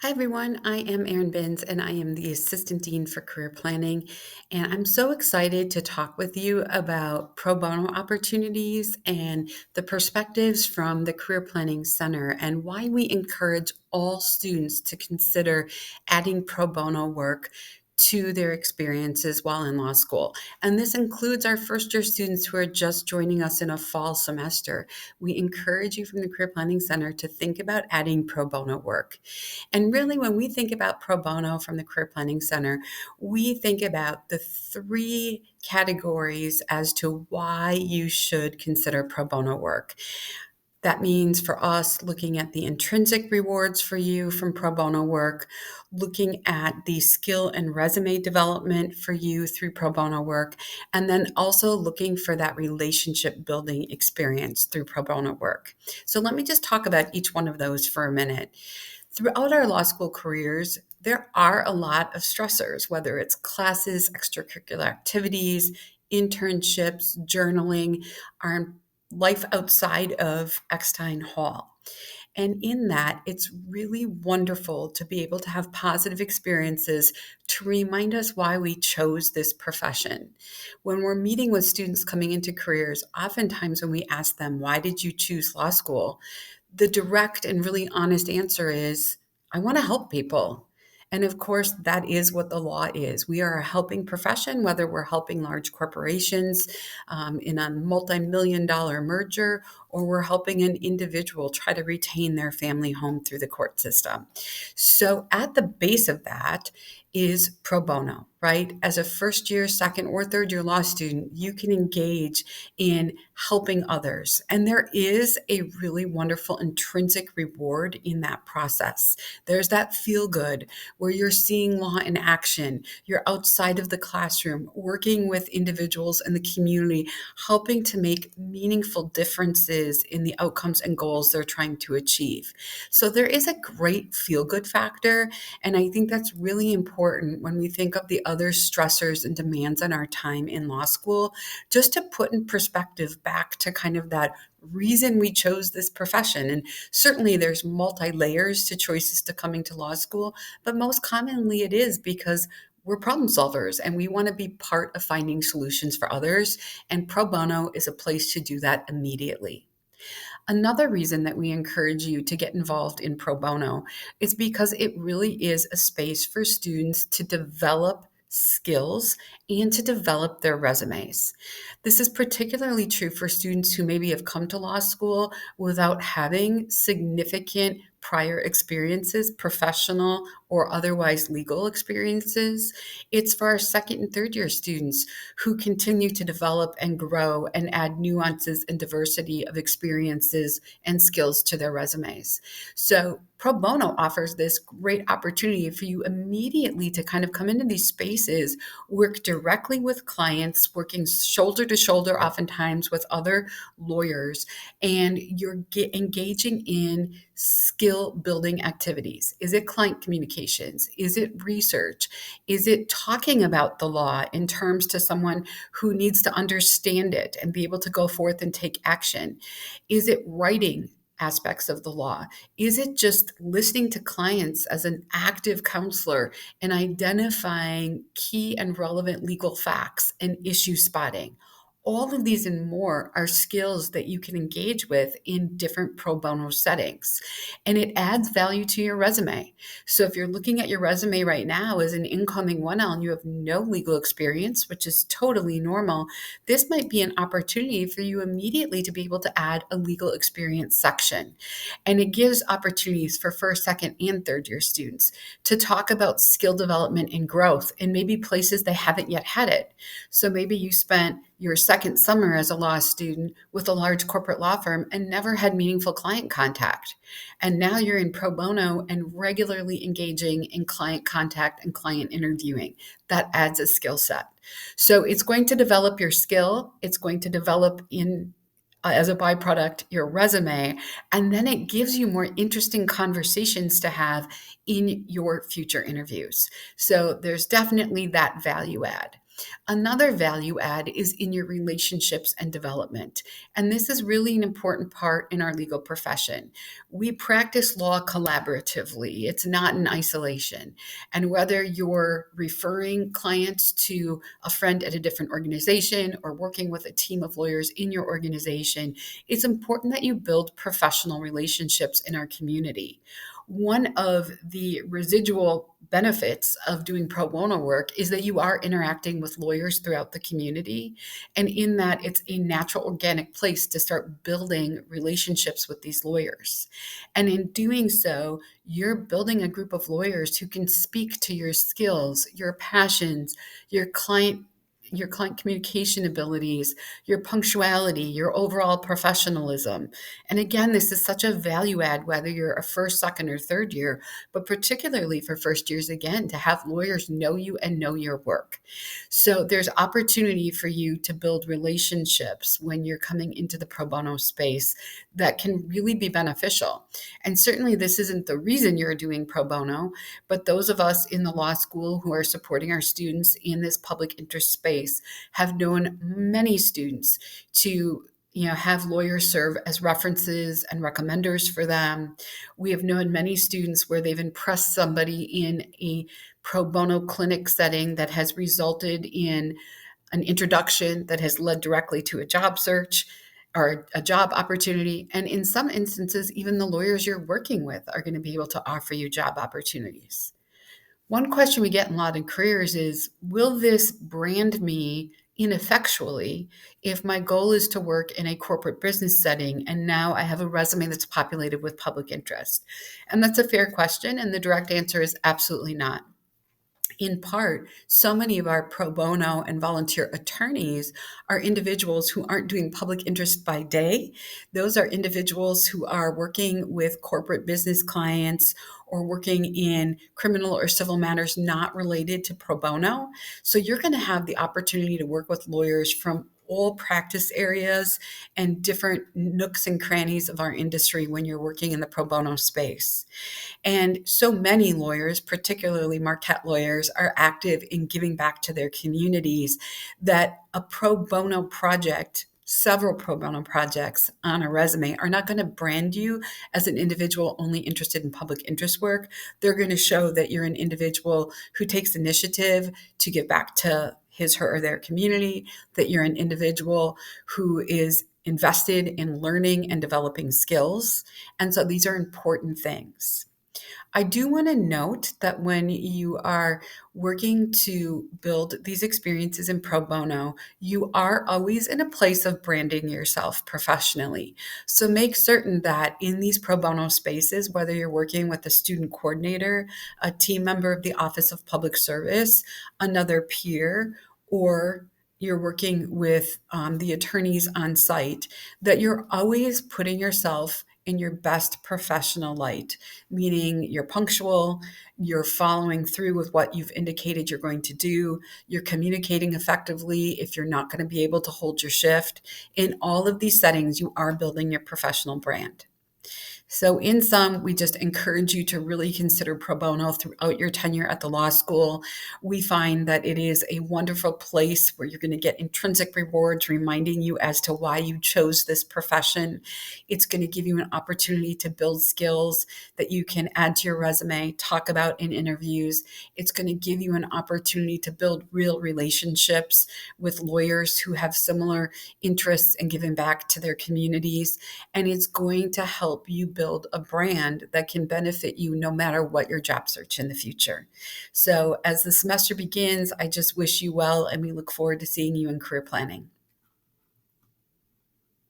Hi, everyone. I am Erin Binns, and I am the Assistant Dean for Career Planning. And I'm so excited to talk with you about pro bono opportunities and the perspectives from the Career Planning Center and why we encourage all students to consider adding pro bono work to their experiences while in law school. And this includes our first year students who are just joining us in a fall semester. We encourage you from the Career Planning Center to think about adding pro bono work. And really, when we think about pro bono from the Career Planning Center, we think about the three categories as to why you should consider pro bono work. That means for us looking at the intrinsic rewards for you from pro bono work, looking at the skill and resume development for you through pro bono work, and then also looking for that relationship building experience through pro bono work. So let me just talk about each one of those for a minute. Throughout our law school careers, there are a lot of stressors, whether it's classes, extracurricular activities, internships, journaling, our life outside of Eckstein Hall. And in that, it's really wonderful to be able to have positive experiences to remind us why we chose this profession. When we're meeting with students coming into careers, oftentimes when we ask them, why did you choose law school? The direct and really honest answer is, I want to help people. And of course, that is what the law is. We are a helping profession, whether we're helping large corporations in a multi-million dollar merger, or we're helping an individual try to retain their family home through the court system. So at the base of that is pro bono, right? As a first year, second, or third year law student, you can engage in helping others. And there is a really wonderful intrinsic reward in that process. There's that feel good where you're seeing law in action, you're outside of the classroom, working with individuals in the community, helping to make meaningful differences in the outcomes and goals they're trying to achieve. So there is a great feel good factor. And I think that's really important when we think of the other stressors and demands on our time in law school, just to put in perspective back to kind of that reason we chose this profession. And certainly there's multi layers to choices to coming to law school, but most commonly it is because we're problem solvers and we want to be part of finding solutions for others. And pro bono is a place to do that immediately. Another reason that we encourage you to get involved in pro bono is because it really is a space for students to develop skills and to develop their resumes. This is particularly true for students who maybe have come to law school without having significant prior experiences, professional or otherwise legal experiences. It's for our second and third year students who continue to develop and grow and add nuances and diversity of experiences and skills to their resumes. So pro bono offers this great opportunity for you immediately to kind of come into these spaces, work directly with clients, working shoulder to shoulder oftentimes with other lawyers, and you're engaging in skill building activities. Is it client communications? Is it research? Is it talking about the law in terms to someone who needs to understand it and be able to go forth and take action? Is it writing aspects of the law? Is it just listening to clients as an active counselor and identifying key and relevant legal facts and issue spotting? All of these and more are skills that you can engage with in different pro bono settings. And it adds value to your resume. So if you're looking at your resume right now as an incoming 1L and you have no legal experience, which is totally normal, this might be an opportunity for you immediately to be able to add a legal experience section. And it gives opportunities for first, second, and third year students to talk about skill development and growth in maybe places they haven't yet had it. So maybe you spent your second summer as a law student with a large corporate law firm and never had meaningful client contact. And now you're in pro bono and regularly engaging in client contact and client interviewing. That adds a skill set. So it's going to develop your skill. It's going to develop in as a byproduct your resume, and then it gives you more interesting conversations to have in your future interviews. So there's definitely that value add. Another value add is in your relationships and development. And this is really an important part in our legal profession. We practice law collaboratively, it's not in isolation. And whether you're referring clients to a friend at a different organization or working with a team of lawyers in your organization, it's important that you build professional relationships in our community. One of the residual benefits of doing pro bono work is that you are interacting with lawyers throughout the community. And in that, it's a natural, organic place to start building relationships with these lawyers. And in doing so, you're building a group of lawyers who can speak to your skills, your passions, your client communication abilities, your punctuality, your overall professionalism. And again, this is such a value add, whether you're a first, second, or third year, but particularly for first years, again, to have lawyers know you and know your work. So there's opportunity for you to build relationships when you're coming into the pro bono space that can really be beneficial. And certainly, this isn't the reason you're doing pro bono, but those of us in the law school who are supporting our students in this public interest space have known many students to have lawyers serve as references and recommenders for them. We have known many students where they've impressed somebody in a pro bono clinic setting that has resulted in an introduction that has led directly to a job search or a job opportunity. And in some instances, even the lawyers you're working with are going to be able to offer you job opportunities. One question we get in a lot of careers is, will this brand me ineffectually if my goal is to work in a corporate business setting and now I have a resume that's populated with public interest? And that's a fair question. And the direct answer is absolutely not. In part, so many of our pro bono and volunteer attorneys are individuals who aren't doing public interest by day. Those are individuals who are working with corporate business clients or working in criminal or civil matters not related to pro bono. So you're going to have the opportunity to work with lawyers from all practice areas and different nooks and crannies of our industry when you're working in the pro bono space. And so many lawyers, particularly Marquette lawyers, are active in giving back to their communities that a pro bono project, several pro bono projects on a resume are not going to brand you as an individual only interested in public interest work. They're going to show that you're an individual who takes initiative to give back to his, her, or their community, that you're an individual who is invested in learning and developing skills. And so these are important things. I do want to note that when you are working to build these experiences in pro bono, you are always in a place of branding yourself professionally. So make certain that in these pro bono spaces, whether you're working with a student coordinator, a team member of the Office of Public Service, another peer, or you're working with the attorneys on site, that you're always putting yourself in your best professional light, meaning you're punctual, you're following through with what you've indicated you're going to do, you're communicating effectively if you're not going to be able to hold your shift. In all of these settings, you are building your professional brand. So in sum, we just encourage you to really consider pro bono throughout your tenure at the law school. We find that it is a wonderful place where you're going to get intrinsic rewards, reminding you as to why you chose this profession. It's going to give you an opportunity to build skills that you can add to your resume, talk about in interviews. It's going to give you an opportunity to build real relationships with lawyers who have similar interests in giving back to their communities. And it's going to help you build a brand that can benefit you no matter what your job search in the future. So as the semester begins, I just wish you well, and we look forward to seeing you in career planning.